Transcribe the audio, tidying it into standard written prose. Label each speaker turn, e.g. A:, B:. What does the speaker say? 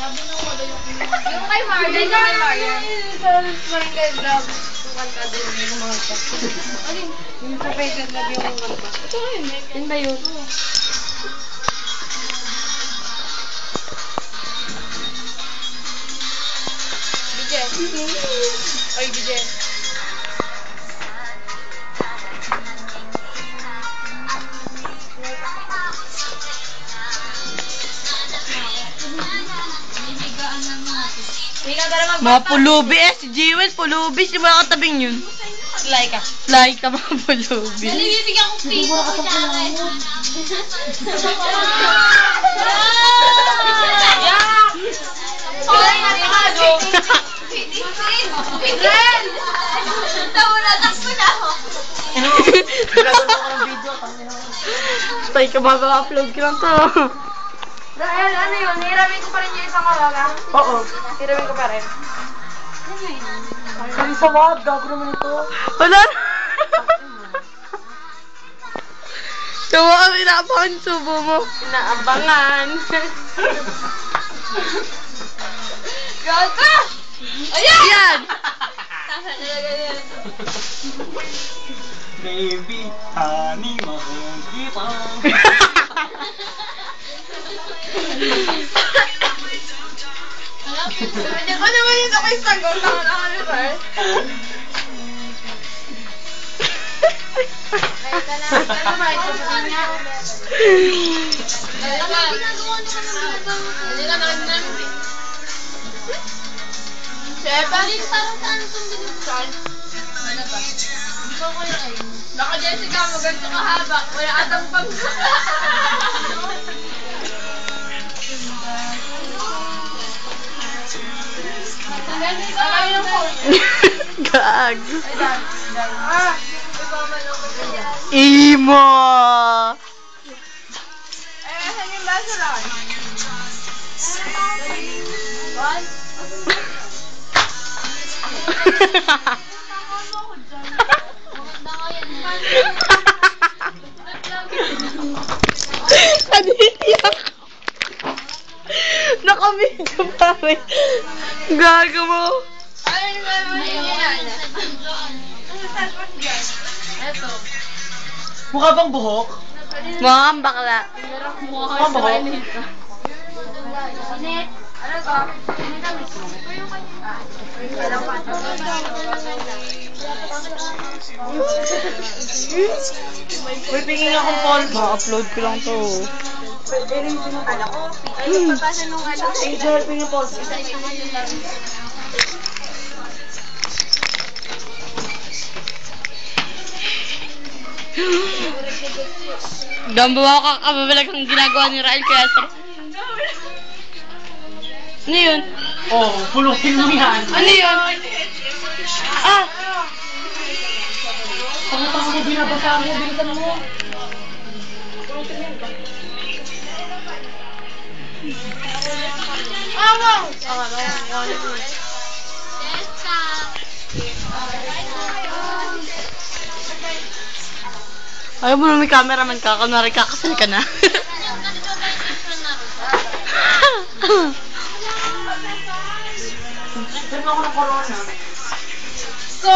A: Yung kay Marian, yung kay Marian. Barangay Vlog. Yung kanta din, yung mga kanta. Yung sa Vegas Vlog yung kanta. Ito yun. Yun ba yun? Bidye. Oy, Bidye.
B: Mga pulubi si Jewel, pulubi, si mga katabing yun.
A: Laika.
B: Laika mga pulubi.
A: Nalibibigyan ko piso ko sa akin. Hoy, natikado. Miguel! Tawala-takbo na ako.
B: Tay ka mag-upload ka lang to.
A: Dahil ano yun, hiramin ko pa rin yung isang kalaga.
B: Oo.
A: Hiramin ko pa rin.
B: Kali sa wab, gago naman ito. Wala na. Tawa kami inaabangan subo mo. Inaabangan.
A: Gaga! Ayan!
B: Yan!
C: Baby, honey, mahal kita.
A: Ano naman yung ako yung sagot na ano, sir? Ay, ka na. Ano ba? Ito ba niya? Ano ba? Ginagawa naman ng ginagawa. Hindi na naman. Chef, parang saan itong binuksan? Ano ba? Hindi ko kaya ay. Naka Jessica, maganda kahaba. Wala atang pang...
B: Gag. Imo.
A: Saan yung baso lang? What?
B: Kaniyak. Nakamidyo pa rin. Gago mo.
A: Ano naman yan? Ito.
C: Mukha bang buhok?
B: Mukhang bakla.
C: Mukha buhok?
A: Ano to?
B: Uy, pingin akong Paul. Ma-upload ko lang to.
A: Ano ko? Ay, magpapasa nung ano.
B: Angel, pingin Paul. Gambawa ka kababalag ang ginagawa ni Rael kaya sa... Ano yun?
C: Oh, pulutin mo yan.
B: Ano yun? Ah!
C: Pagkatapos mo binabasa mo, bilisan mo.
A: Awang!
B: Ayaw mo na may cameraman ka, kunwari kakasal ka na.
C: Pero ako ng corona.
A: So,